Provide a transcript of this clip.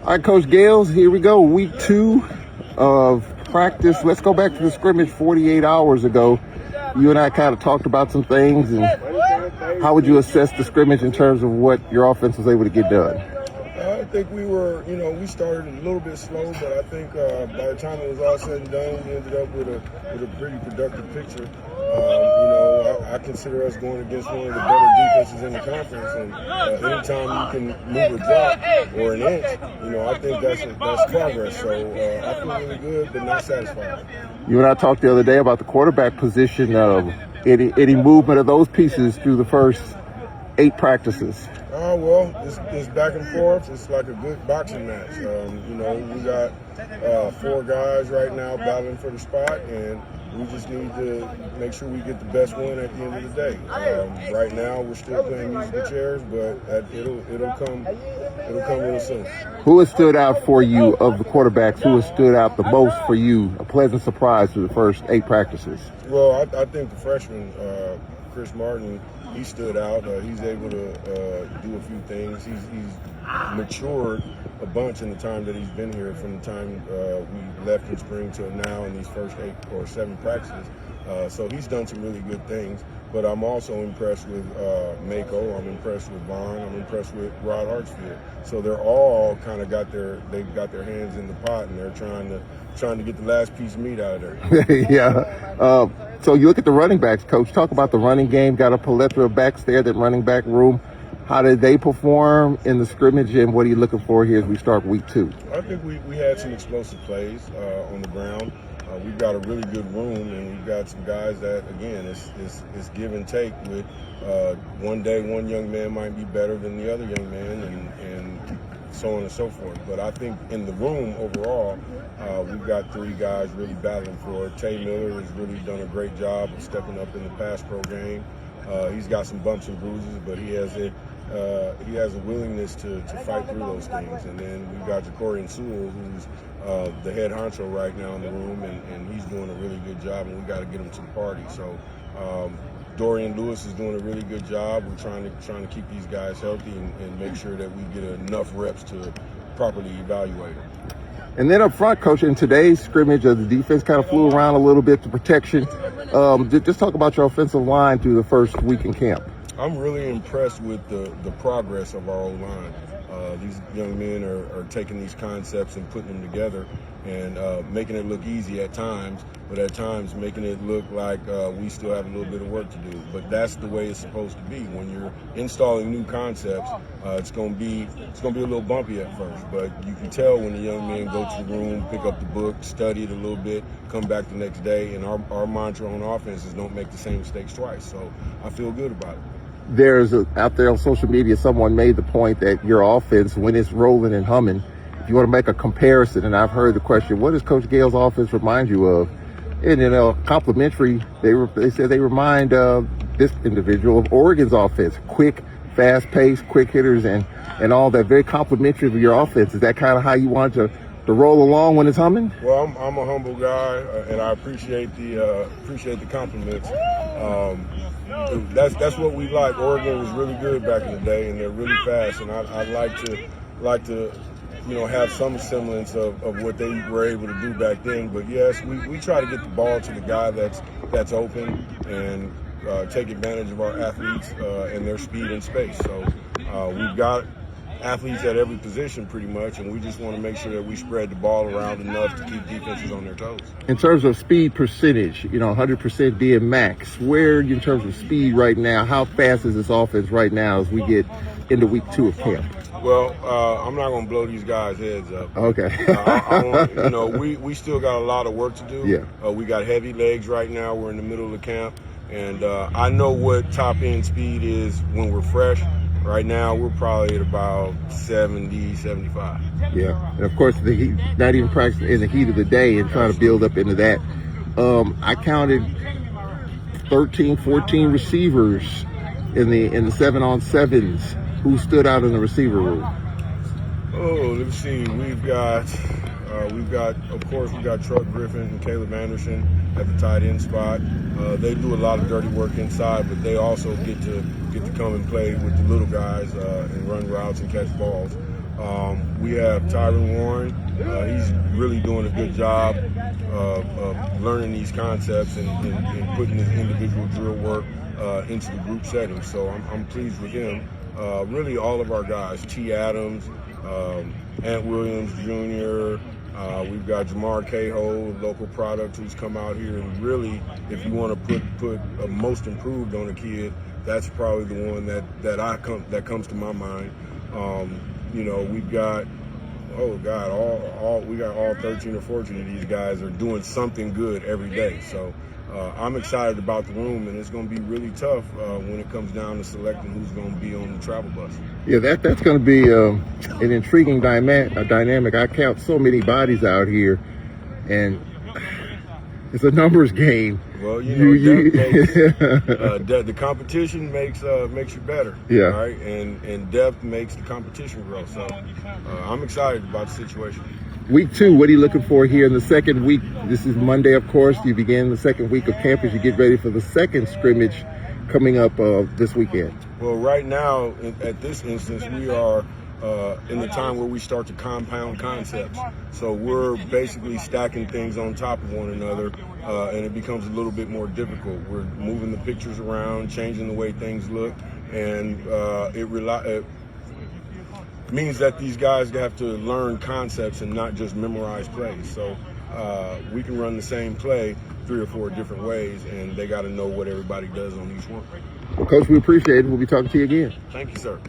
All right, Coach Gales, here we go. Week 2 of practice. Let's go back to the scrimmage 48 hours ago. You and I kind of talked about some things, and how would you assess the scrimmage in terms of what your offense was able to get done? I think we were, we started a little bit slow, but I think by the time it was all said and done, we ended up with a pretty productive picture. I consider us going against one of the better defenses in the conference, and anytime you can move a drop or an inch, I think that's progress. So I feel really good, but not satisfied. You and I talked the other day about the quarterback position. Any movement of those pieces through the first 8 practices? Well, it's back and forth. It's like a good boxing match. We got 4 guys right now battling for the spot, and we just need to make sure we get the best one at the end of the day. Right now, we're still playing musical chairs, but it'll come real soon. Who has stood out for you of the quarterbacks? Who has stood out the most for you? A pleasant surprise through the first 8 practices. Well, I think the freshman, Chris Martin, he stood out. He's able to do a few things. He's matured a bunch in the time that he's been here, from the time we left in spring till now in these first 8 or 7 practices. So he's done some really good things. But I'm also impressed with Mako. I'm impressed with Vaughn. I'm impressed with Rod Hartsfield. So they're all kind of they've got their hands in the pot, and they're trying to get the last piece of meat out of there. Yeah. So you look at the running backs, Coach. Talk about the running game. Got a plethora of backs there, that running back room. How did they perform in the scrimmage, and what are you looking for here as we start week 2? I think we had some explosive plays on the ground. We've got a really good room, and we've got some guys that, again, it's give and take. With one day, one young man might be better than the other young man, and so on and so forth. But I think in the room overall, we've got 3 guys really battling for it. Tay Miller has really done a great job of stepping up in the pass pro game. He's got some bumps and bruises, but he has a willingness to fight through those things. And then we've got Ja'Cory Sewell, who's the head honcho right now in the room, and he's doing a really good job, and we got to get him to the party. So Dorian Lewis is doing a really good job. We're trying to keep these guys healthy and make sure that we get enough reps to properly evaluate them. And then up front, Coach, in today's scrimmage, the defense kind of flew around a little bit to protection. Just talk about your offensive line through the first week in camp. I'm really impressed with the progress of our O-line. These young men are taking these concepts and putting them together and making it look easy at times, but at times making it look like we still have a little bit of work to do. But that's the way it's supposed to be. When you're installing new concepts, it's going to be a little bumpy at first, but you can tell when the young men go to the room, pick up the book, study it a little bit, come back the next day, and our mantra on offense is don't make the same mistakes twice. So I feel good about it. There's out there on social media, someone made the point that your offense, when it's rolling and humming, if you want to make a comparison, and I've heard the question, what does Coach Gale's offense remind you of? And complimentary, they said they remind this individual of Oregon's offense, quick, fast-paced, quick hitters, and all that, very complimentary of your offense. Is that kind of how you want to roll along when it's humming? Well, I'm a humble guy, and I appreciate the compliments. That's what we like. Oregon was really good back in the day, and they're really fast. And I'd like to have some semblance of what they were able to do back then. But yes, we try to get the ball to the guy that's open and take advantage of our athletes and their speed and space. So we've got athletes at every position pretty much, and we just want to make sure that we spread the ball around enough to keep defenses on their toes. In terms of speed percentage, 100% being max, where in terms of speed right now, how fast is this offense right now as we get into week 2 of camp? Well, I'm not going to blow these guys' heads up. Okay. We still got a lot of work to do. Yeah. We got heavy legs right now. We're in the middle of the camp, and I know what top-end speed is when we're fresh. Right now, we're probably at about 70, 75. Yeah, and of course, the heat, not even practicing in the heat of the day and trying to build up into that. I counted 13, 14 receivers in the 7-on-7s. Who stood out in the receiver room? Oh, let's see. We've got, of course, we've got Truck Griffin and Caleb Anderson at the tight end spot. They do a lot of dirty work inside, but they also get to come and play with the little guys and run routes and catch balls. We have Tyron Warren. He's really doing a good job of learning these concepts and putting his individual drill work into the group setting. So I'm pleased with him. Really, all of our guys, T. Adams, Ant Williams Jr., we've got Jamar Cahoe, local product, who's come out here. And really, if you want to put a most improved on a kid, that's probably the one that comes to my mind. You know, we've got, oh God, we got all 13 or 14 of these guys are doing something good every day. So I'm excited about the room, and it's going to be really tough when it comes down to selecting who's going to be on the travel bus. Yeah, that's going to be an intriguing dynamic. I count so many bodies out here, and it's a numbers game. Well, the competition makes you better. Yeah. Right, and depth makes the competition grow. So I'm excited about the situation. Week 2, what are you looking for here in the second week? This is Monday, of course. You begin the second week of camp as you get ready for the second scrimmage coming up this weekend. Well, right now, at this instance, we are in the time where we start to compound concepts. So we're basically stacking things on top of one another, and it becomes a little bit more difficult. We're moving the pictures around, changing the way things look, and it means that these guys have to learn concepts and not just memorize plays. So we can run the same play 3 or 4 different ways, and they got to know what everybody does on each one. Well, Coach, we appreciate it. We'll be talking to you again. Thank you, sir.